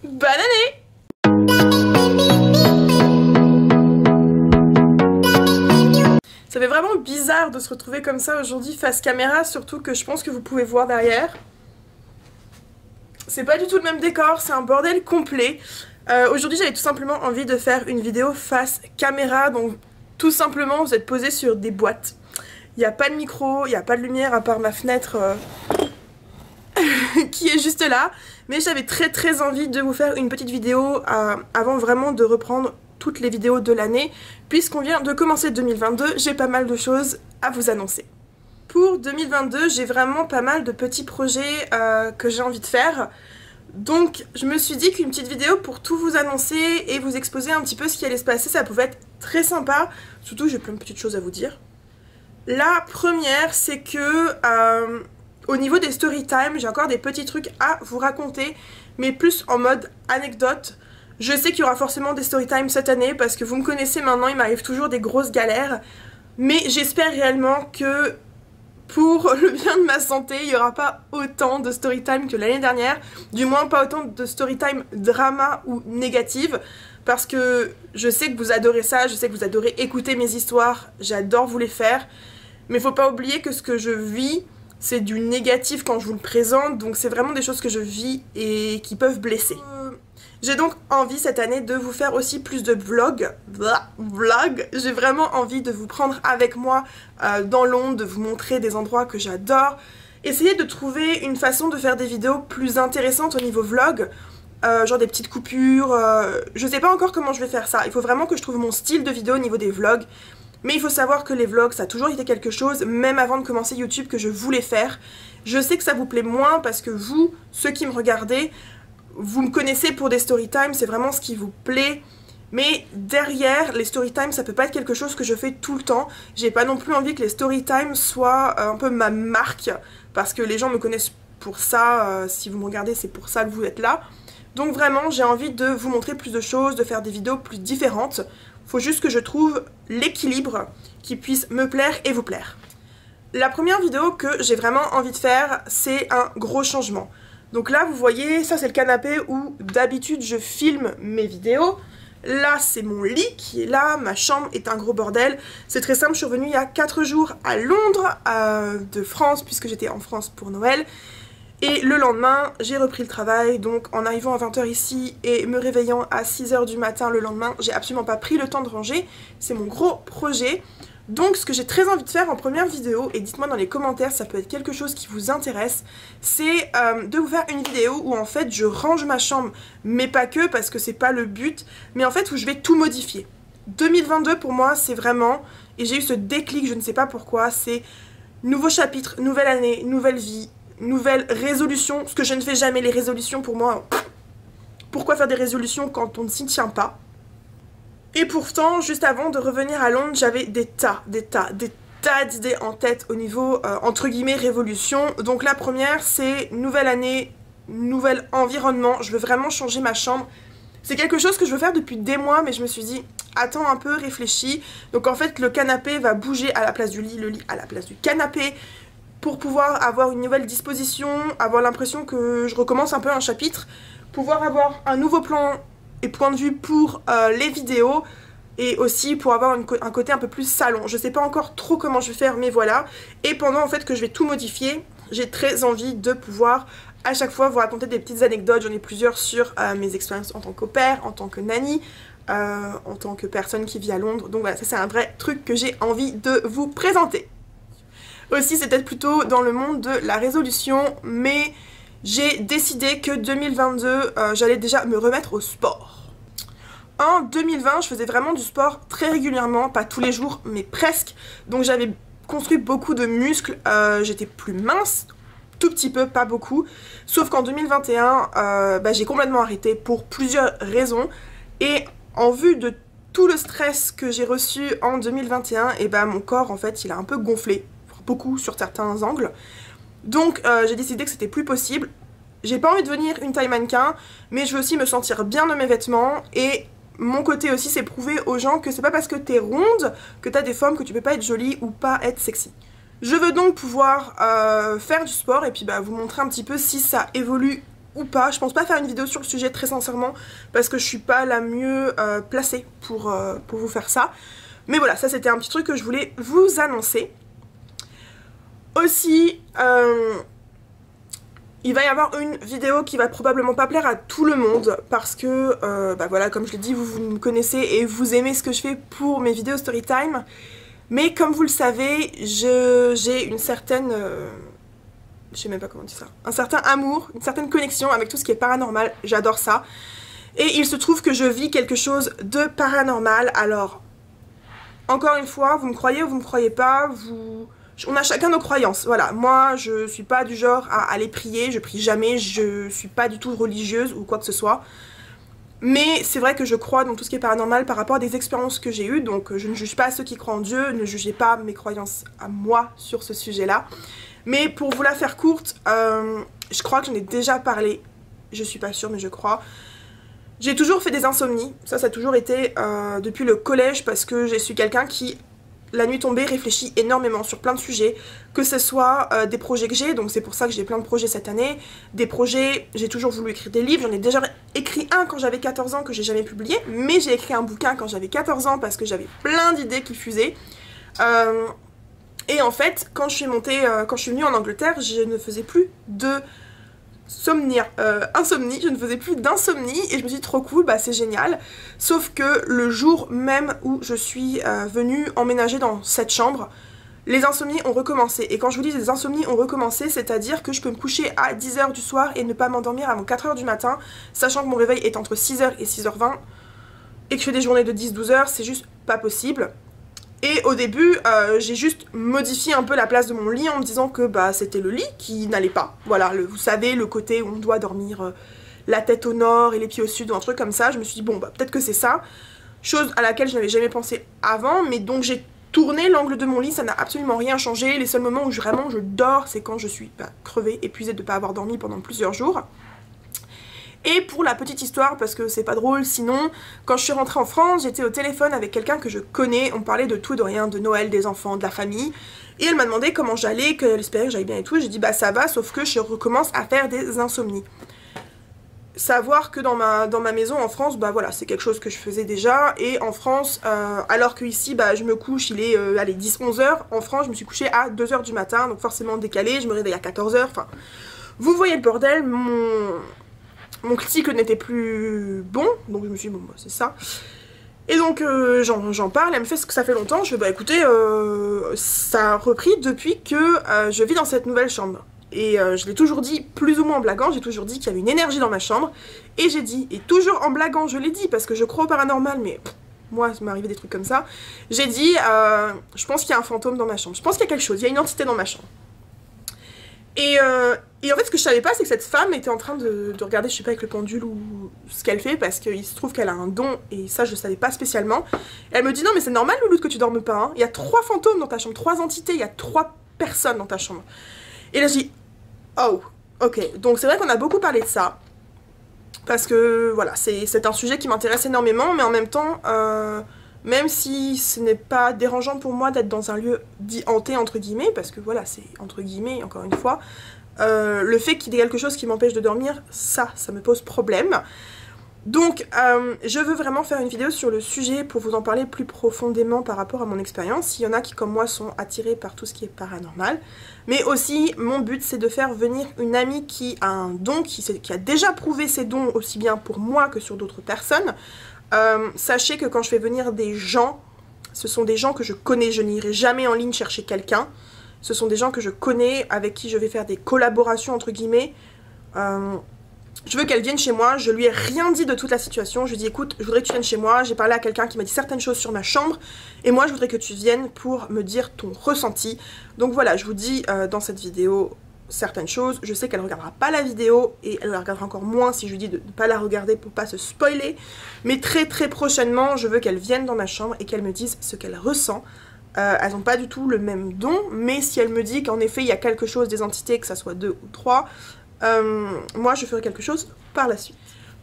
Bonne année! Ça fait vraiment bizarre de se retrouver comme ça aujourd'hui face caméra, surtout que je pense que vous pouvez voir derrière. C'est pas du tout le même décor, c'est un bordel complet. Aujourd'hui j'avais tout simplement envie de faire une vidéo face caméra, donc tout simplement vous êtes posé sur des boîtes. Il n'y a pas de micro, il n'y a pas de lumière à part ma fenêtre qui est juste là. Mais j'avais très envie de vous faire une petite vidéo avant vraiment de reprendre toutes les vidéos de l'année. Puisqu'on vient de commencer 2022, j'ai pas mal de choses à vous annoncer. Pour 2022, j'ai vraiment pas mal de petits projets que j'ai envie de faire. Donc je me suis dit qu'une petite vidéo pour tout vous annoncer et vous exposer un petit peu ce qui allait se passer, ça pouvait être très sympa. Surtout j'ai plein de petites choses à vous dire. La première, c'est que au niveau des story time, j'ai encore des petits trucs à vous raconter, mais plus en mode anecdote. Je sais qu'il y aura forcément des story time cette année parce que vous me connaissez maintenant, il m'arrive toujours des grosses galères. Mais j'espère réellement que pour le bien de ma santé, il n'y aura pas autant de story time que l'année dernière. Du moins pas autant de story time drama ou négative. Parce que je sais que vous adorez ça, je sais que vous adorez écouter mes histoires, j'adore vous les faire. Mais faut pas oublier que ce que je vis, c'est du négatif quand je vous le présente. Donc c'est vraiment des choses que je vis et qui peuvent blesser. J'ai donc envie cette année de vous faire aussi plus de vlogs. J'ai vraiment envie de vous prendre avec moi dans Londres, de vous montrer des endroits que j'adore. Essayer de trouver une façon de faire des vidéos plus intéressantes au niveau vlog. Genre des petites coupures, je sais pas encore comment je vais faire ça. Il faut vraiment que je trouve mon style de vidéo au niveau des vlogs. Mais il faut savoir que les vlogs, ça a toujours été quelque chose, même avant de commencer YouTube, que je voulais faire. Je sais que ça vous plaît moins parce que vous, ceux qui me regardez, vous me connaissez pour des storytime, c'est vraiment ce qui vous plaît. Mais derrière, les storytime, ça peut pas être quelque chose que je fais tout le temps. J'ai pas non plus envie que les storytime soient un peu ma marque, parce que les gens me connaissent pour ça. Si vous me regardez, c'est pour ça que vous êtes là. Donc vraiment, j'ai envie de vous montrer plus de choses, de faire des vidéos plus différentes. Faut juste que je trouve l'équilibre qui puisse me plaire et vous plaire. La première vidéo que j'ai vraiment envie de faire, c'est un gros changement. Donc là, vous voyez, ça c'est le canapé où d'habitude je filme mes vidéos. Là, c'est mon lit qui est là, ma chambre est un gros bordel. C'est très simple, je suis revenue il y a 4 jours à Londres, de France, puisque j'étais en France pour Noël. Et le lendemain, j'ai repris le travail, donc en arrivant à 20 h ici et me réveillant à 6 h du matin le lendemain, j'ai absolument pas pris le temps de ranger. C'est mon gros projet. Donc ce que j'ai très envie de faire en première vidéo, et dites-moi dans les commentaires, ça peut être quelque chose qui vous intéresse, c'est de vous faire une vidéo où en fait je range ma chambre, mais pas que parce que c'est pas le but, mais en fait où je vais tout modifier. 2022 pour moi c'est vraiment, et j'ai eu ce déclic, je ne sais pas pourquoi, c'est nouveau chapitre, nouvelle année, nouvelle vie, nouvelle résolution, ce que je ne fais jamais, les résolutions pour moi, pourquoi faire des résolutions quand on ne s'y tient pas? Et pourtant, juste avant de revenir à Londres, j'avais des tas d'idées en tête au niveau, entre guillemets, révolution. Donc la première, c'est nouvelle année, nouvel environnement, je veux vraiment changer ma chambre. C'est quelque chose que je veux faire depuis des mois, mais je me suis dit, attends un peu, réfléchis. Donc en fait, le canapé va bouger à la place du lit, le lit à la place du canapé, pour pouvoir avoir une nouvelle disposition, avoir l'impression que je recommence un peu un chapitre, pouvoir avoir un nouveau plan et point de vue pour les vidéos, et aussi pour avoir un côté un peu plus salon. Je sais pas encore trop comment je vais faire, mais voilà. Et pendant en fait que je vais tout modifier, j'ai très envie de pouvoir à chaque fois vous raconter des petites anecdotes. J'en ai plusieurs sur mes expériences en tant qu'au pair, en tant que nanny, en tant que personne qui vit à Londres. Donc voilà, ça c'est un vrai truc que j'ai envie de vous présenter. Aussi, c'est peut-être plutôt dans le monde de la résolution, mais j'ai décidé que 2022, j'allais déjà me remettre au sport. En 2020, je faisais vraiment du sport très régulièrement, pas tous les jours, mais presque. Donc j'avais construit beaucoup de muscles, j'étais plus mince, tout petit peu, pas beaucoup. Sauf qu'en 2021, j'ai complètement arrêté pour plusieurs raisons. Et en vue de tout le stress que j'ai reçu en 2021, et mon corps en fait il a un peu gonflé. Beaucoup sur certains angles. Donc j'ai décidé que c'était plus possible. J'ai pas envie de devenir une taille mannequin, mais je veux aussi me sentir bien dans mes vêtements. Et mon côté aussi, c'est prouver aux gens que c'est pas parce que t'es ronde que t'as des formes que tu peux pas être jolie ou pas être sexy. Je veux donc pouvoir faire du sport et puis vous montrer un petit peu si ça évolue ou pas. Je pense pas faire une vidéo sur le sujet très sincèrement parce que je suis pas la mieux placée pour vous faire ça. Mais voilà, ça c'était un petit truc que je voulais vous annoncer. Aussi, il va y avoir une vidéo qui va probablement pas plaire à tout le monde parce que, bah voilà, comme je l'ai dit, vous me connaissez et vous aimez ce que je fais pour mes vidéos storytime. Mais comme vous le savez, j'ai une certaine... je sais même pas comment dire ça. Un certain amour, une certaine connexion avec tout ce qui est paranormal. J'adore ça. Et il se trouve que je vis quelque chose de paranormal. Alors, encore une fois, vous me croyez ou vous me croyez pas, on a chacun nos croyances. Voilà, moi je suis pas du genre à aller prier, je prie jamais, je suis pas du tout religieuse ou quoi que ce soit. Mais c'est vrai que je crois dans tout ce qui est paranormal par rapport à des expériences que j'ai eues, donc je ne juge pas ceux qui croient en Dieu, ne jugez pas mes croyances à moi sur ce sujet-là. Mais pour vous la faire courte, je crois que j'en ai déjà parlé, je suis pas sûre mais je crois. J'ai toujours fait des insomnies, ça a toujours été depuis le collège parce que je suis quelqu'un qui, la nuit tombée, réfléchit énormément sur plein de sujets, que ce soit des projets que j'ai, donc c'est pour ça que j'ai plein de projets cette année, des projets, j'ai toujours voulu écrire des livres, j'en ai déjà écrit un quand j'avais 14 ans que j'ai jamais publié, mais j'ai écrit un bouquin quand j'avais 14 ans parce que j'avais plein d'idées qui fusaient. Et en fait, quand je suis venue en Angleterre, je ne faisais plus de insomnie, je ne faisais plus d'insomnie et je me suis dit trop cool, bah c'est génial. Sauf que le jour même où je suis venue emménager dans cette chambre, les insomnies ont recommencé. Et quand je vous dis les insomnies ont recommencé, c'est-à-dire que je peux me coucher à 10 h du soir et ne pas m'endormir avant 4 h du matin, sachant que mon réveil est entre 6 h et 6 h 20 et que je fais des journées de 10-12 h, c'est juste pas possible. Et au début, j'ai juste modifié un peu la place de mon lit en me disant que bah, c'était le lit qui n'allait pas. Voilà, vous savez, le côté où on doit dormir la tête au nord et les pieds au sud ou un truc comme ça. Je me suis dit, bon, bah, peut-être que c'est ça. Chose à laquelle je n'avais jamais pensé avant, mais donc j'ai tourné l'angle de mon lit, ça n'a absolument rien changé. Les seuls moments où vraiment je dors, c'est quand je suis crevée, épuisée de ne pas avoir dormi pendant plusieurs jours. Et pour la petite histoire, parce que c'est pas drôle, sinon, quand je suis rentrée en France, j'étais au téléphone avec quelqu'un que je connais, on parlait de tout et de rien, de Noël, des enfants, de la famille, et elle m'a demandé comment j'allais, qu'elle espérait que j'allais bien et tout, et j'ai dit bah ça va, sauf que je recommence à faire des insomnies. Savoir que dans ma maison en France, bah voilà, c'est quelque chose que je faisais déjà, et en France, alors que ici, bah je me couche, il est, allez, 10-11 h, en France, je me suis couchée à 2 h du matin, donc forcément décalé, je me réveille à 14 h, enfin, vous voyez le bordel, mon cycle n'était plus bon, donc je me suis dit bon bah c'est ça. Et donc j'en parle, elle me fait ce que ça fait longtemps, je fais bah écoutez, ça a repris depuis que je vis dans cette nouvelle chambre. Et je l'ai toujours dit plus ou moins en blaguant, j'ai toujours dit qu'il y avait une énergie dans ma chambre. Et j'ai dit, et toujours en blaguant je l'ai dit parce que je crois au paranormal mais moi ça m'est arrivé des trucs comme ça. J'ai dit, je pense qu'il y a un fantôme dans ma chambre, je pense qu'il y a quelque chose, il y a une entité dans ma chambre. Et en fait ce que je savais pas c'est que cette femme était en train de regarder je sais pas avec le pendule ou ce qu'elle fait parce qu'il se trouve qu'elle a un don et ça je savais pas spécialement. Et elle me dit non mais c'est normal Louloute que tu dormes pas hein. Il y a 3 fantômes dans ta chambre, 3 entités, il y a 3 personnes dans ta chambre. Et là je dis oh ok, donc c'est vrai qu'on a beaucoup parlé de ça parce que voilà c'est un sujet qui m'intéresse énormément mais en même temps même si ce n'est pas dérangeant pour moi d'être dans un lieu dit hanté entre guillemets, parce que voilà c'est entre guillemets encore une fois, le fait qu'il y ait quelque chose qui m'empêche de dormir, ça me pose problème. Donc je veux vraiment faire une vidéo sur le sujet pour vous en parler plus profondément par rapport à mon expérience. Il y en a qui comme moi sont attirés par tout ce qui est paranormal. Mais aussi mon but c'est de faire venir une amie qui a un don, qui a déjà prouvé ses dons aussi bien pour moi que sur d'autres personnes. Sachez que quand je fais venir des gens, ce sont des gens que je connais, je n'irai jamais en ligne chercher quelqu'un. Ce sont des gens que je connais, avec qui je vais faire des collaborations entre guillemets. Je veux qu'elle vienne chez moi, je lui ai rien dit de toute la situation, je lui ai dit écoute, je voudrais que tu viennes chez moi, j'ai parlé à quelqu'un qui m'a dit certaines choses sur ma chambre, et moi je voudrais que tu viennes pour me dire ton ressenti. Donc voilà, je vous dis dans cette vidéo certaines choses, je sais qu'elle ne regardera pas la vidéo, et elle la regardera encore moins si je lui dis de ne pas la regarder pour pas se spoiler, mais très prochainement, je veux qu'elle vienne dans ma chambre et qu'elle me dise ce qu'elle ressent. Elles n'ont pas du tout le même don, mais si elle me dit qu'en effet il y a quelque chose, des entités, que ça soit 2 ou 3, moi je ferai quelque chose par la suite.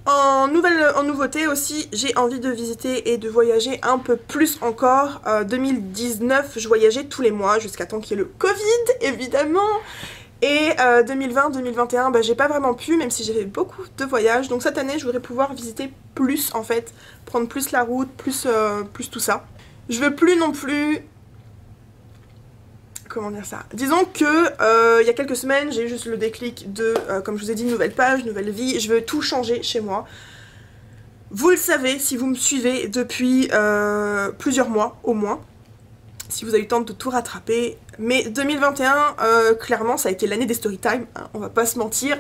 En nouveauté aussi, j'ai envie de visiter et de voyager un peu plus encore. 2019, je voyageais tous les mois jusqu'à temps qu'il y ait le Covid, évidemment. Et 2020-2021, bah, j'ai pas vraiment pu, même si j'ai fait beaucoup de voyages. Donc cette année, je voudrais pouvoir visiter plus en fait, prendre plus la route, plus tout ça. Je veux plus non plus... Comment dire ça? Disons que il y a quelques semaines, j'ai eu juste le déclic de, comme je vous ai dit, nouvelle page, nouvelle vie. Je veux tout changer chez moi. Vous le savez si vous me suivez depuis plusieurs mois au moins. Si vous avez eu le temps de tout rattraper. Mais 2021, clairement, ça a été l'année des storytime, hein, on va pas se mentir.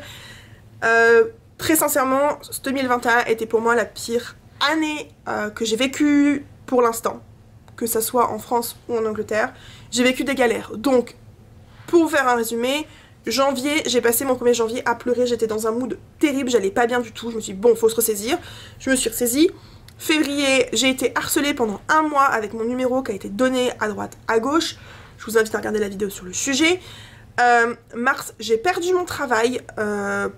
Très sincèrement, 2021 était pour moi la pire année que j'ai vécue pour l'instant. Que ça soit en France ou en Angleterre. J'ai vécu des galères. Donc, pour vous faire un résumé, janvier, j'ai passé mon 1er janvier à pleurer. J'étais dans un mood terrible, j'allais pas bien du tout. Je me suis dit, bon, faut se ressaisir. Je me suis ressaisie. Février, j'ai été harcelée pendant un mois avec mon numéro qui a été donné à droite, à gauche. Je vous invite à regarder la vidéo sur le sujet. Mars, j'ai perdu mon travail.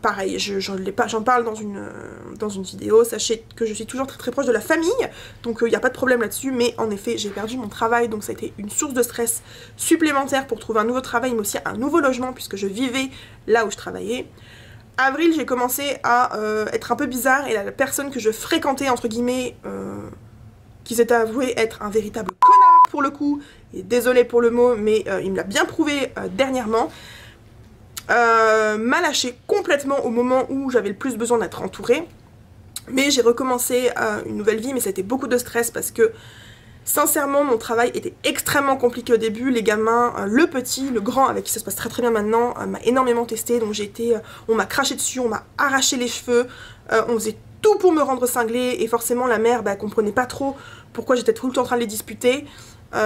Pareil, j'en parle dans une vidéo. Sachez que je suis toujours très très proche de la famille. Donc il n'y a pas de problème là-dessus. Mais en effet, j'ai perdu mon travail. Donc ça a été une source de stress supplémentaire pour trouver un nouveau travail, mais aussi un nouveau logement puisque je vivais là où je travaillais. Avril, j'ai commencé à être un peu bizarre et la personne que je fréquentais, entre guillemets, qui s'était avoué être un véritable connard pour le coup, et désolé pour le mot, mais il me l'a bien prouvé dernièrement, m'a lâché complètement au moment où j'avais le plus besoin d'être entourée. Mais j'ai recommencé une nouvelle vie, mais ça a été beaucoup de stress parce que sincèrement, mon travail était extrêmement compliqué au début. Les gamins, le petit, le grand, avec qui ça se passe très très bien maintenant, m'a énormément testé. Donc on m'a craché dessus, on m'a arraché les cheveux, on faisait tout pour me rendre cinglée. Et forcément, la mère comprenait pas trop pourquoi j'étais tout le temps en train de les disputer.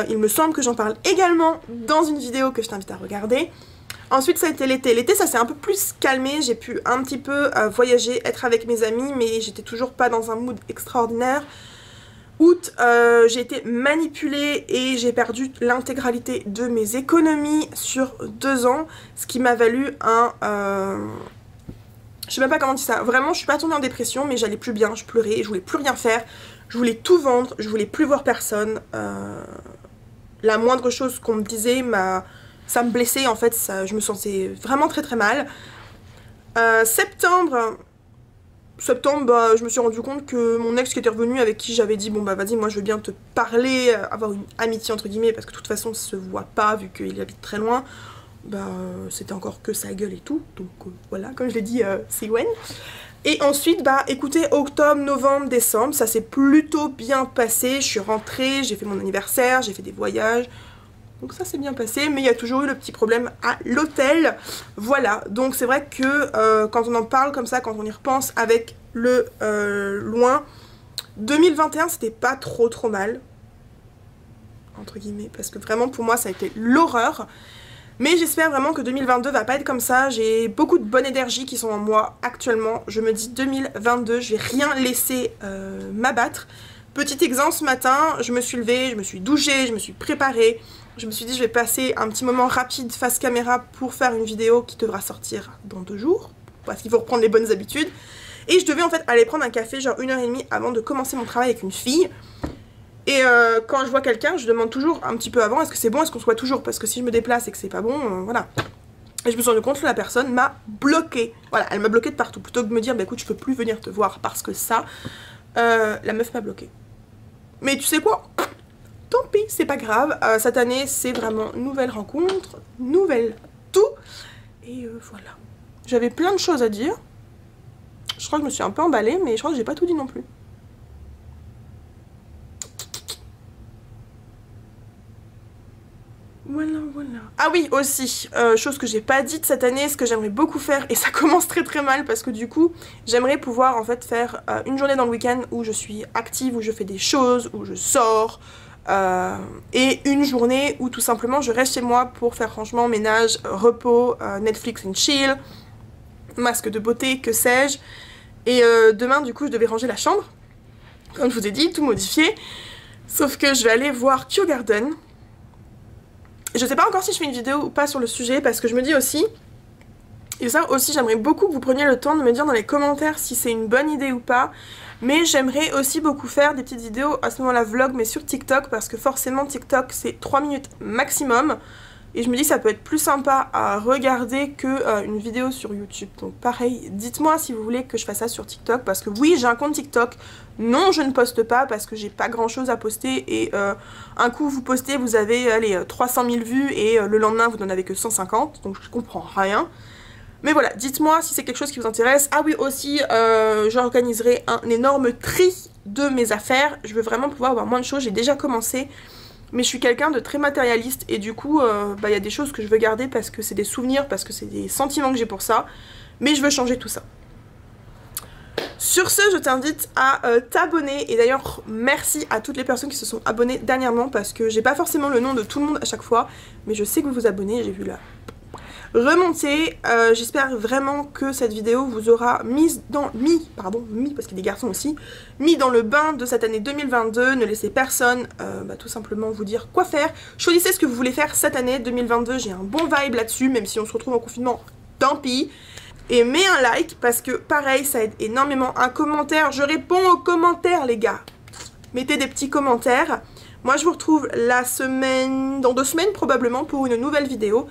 Il me semble que j'en parle également dans une vidéo que je t'invite à regarder. Ensuite, ça a été l'été. L'été, ça s'est un peu plus calmé. J'ai pu un petit peu voyager, être avec mes amis, mais j'étais toujours pas dans un mood extraordinaire. Août, j'ai été manipulée et j'ai perdu l'intégralité de mes économies sur 2 ans, ce qui m'a valu un... je sais même pas comment dire ça, vraiment je suis pas tombée en dépression mais j'allais plus bien, je pleurais, je voulais plus rien faire, je voulais tout vendre, je voulais plus voir personne. La moindre chose qu'on me disait, ça me blessait en fait, je me sentais vraiment très très mal. Septembre, je me suis rendu compte que mon ex qui était revenu, avec qui j'avais dit bon bah vas-y moi je veux bien te parler, avoir une amitié entre guillemets parce que de toute façon ça se voit pas vu qu'il habite très loin, c'était encore que sa gueule et tout, donc voilà, comme je l'ai dit, c'est when. Et ensuite écoutez, octobre, novembre, décembre, ça s'est plutôt bien passé, je suis rentrée, j'ai fait mon anniversaire, j'ai fait des voyages. Donc ça s'est bien passé, mais il y a toujours eu le petit problème à l'hôtel. Voilà, donc c'est vrai que quand on en parle comme ça, quand on y repense avec le loin, 2021 c'était pas trop mal, entre guillemets, parce que vraiment pour moi ça a été l'horreur. Mais j'espère vraiment que 2022 va pas être comme ça, j'ai beaucoup de bonne énergie qui sont en moi actuellement. Je me dis 2022, je vais rien laisser m'abattre. Petit exemple, ce matin, je me suis levée, je me suis douchée, je me suis préparée. Je me suis dit je vais passer un petit moment rapide face caméra pour faire une vidéo qui devra sortir dans 2 jours. Parce qu'il faut reprendre les bonnes habitudes. Et je devais en fait aller prendre un café genre 1h30 avant de commencer mon travail avec une fille. Et quand je vois quelqu'un, je demande toujours un petit peu avant est-ce que c'est bon, est-ce qu'on se voit toujours. Parce que si je me déplace et que c'est pas bon, voilà. Et je me suis rendu compte que la personne m'a bloquée. Voilà, elle m'a bloquée de partout. Plutôt que de me dire écoute je peux plus venir te voir parce que ça, la meuf m'a bloquée. Mais tu sais quoi ? Tant pis, c'est pas grave. Cette année, c'est vraiment nouvelle rencontre, nouvelle tout. Et voilà. J'avais plein de choses à dire. Je crois que je me suis un peu emballée, mais je crois que j'ai pas tout dit non plus. Voilà. Ah oui, aussi, chose que j'ai pas dite cette année, ce que j'aimerais beaucoup faire, et ça commence très très mal parce que du coup, j'aimerais pouvoir en fait faire une journée dans le week-end où je suis active, où je fais des choses, où je sors, et une journée où tout simplement je reste chez moi pour faire rangement, ménage, repos, Netflix and chill, masque de beauté, que sais-je. Et demain du coup je devais ranger la chambre, comme je vous ai dit, tout modifier, sauf que je vais aller voir Kew Garden. Je sais pas encore si je fais une vidéo ou pas sur le sujet parce que je me dis aussi, et ça aussi j'aimerais beaucoup que vous preniez le temps de me dire dans les commentaires si c'est une bonne idée ou pas. Mais j'aimerais aussi beaucoup faire des petites vidéos, à ce moment-là vlog, mais sur TikTok, parce que forcément TikTok c'est 3 minutes maximum. Et je me dis que ça peut être plus sympa à regarder que une vidéo sur YouTube. Donc pareil, dites-moi si vous voulez que je fasse ça sur TikTok. Parce que oui, j'ai un compte TikTok. Non, je ne poste pas parce que j'ai pas grand chose à poster. Et un coup vous postez, vous avez allez, 300 000 vues et le lendemain vous n'en avez que 150. Donc je comprends rien. Mais voilà, dites-moi si c'est quelque chose qui vous intéresse. Ah oui, aussi, j'organiserai un énorme tri de mes affaires. Je veux vraiment pouvoir avoir moins de choses. J'ai déjà commencé. Mais je suis quelqu'un de très matérialiste et du coup, y a des choses que je veux garder parce que c'est des souvenirs, parce que c'est des sentiments que j'ai pour ça. Mais je veux changer tout ça. Sur ce, je t'invite à t'abonner. Et d'ailleurs, merci à toutes les personnes qui se sont abonnées dernièrement parce que j'ai pas forcément le nom de tout le monde à chaque fois. Mais je sais que vous vous abonnez, j'ai vu là. Remontez, j'espère vraiment que cette vidéo vous aura mis parce qu'il y a des garçons aussi, mis dans le bain de cette année 2022, ne laissez personne tout simplement vous dire quoi faire, choisissez ce que vous voulez faire cette année 2022, j'ai un bon vibe là-dessus, même si on se retrouve en confinement, tant pis, et mets un like parce que pareil ça aide énormément, un commentaire, je réponds aux commentaires les gars, mettez des petits commentaires, moi je vous retrouve dans 2 semaines probablement pour une nouvelle vidéo.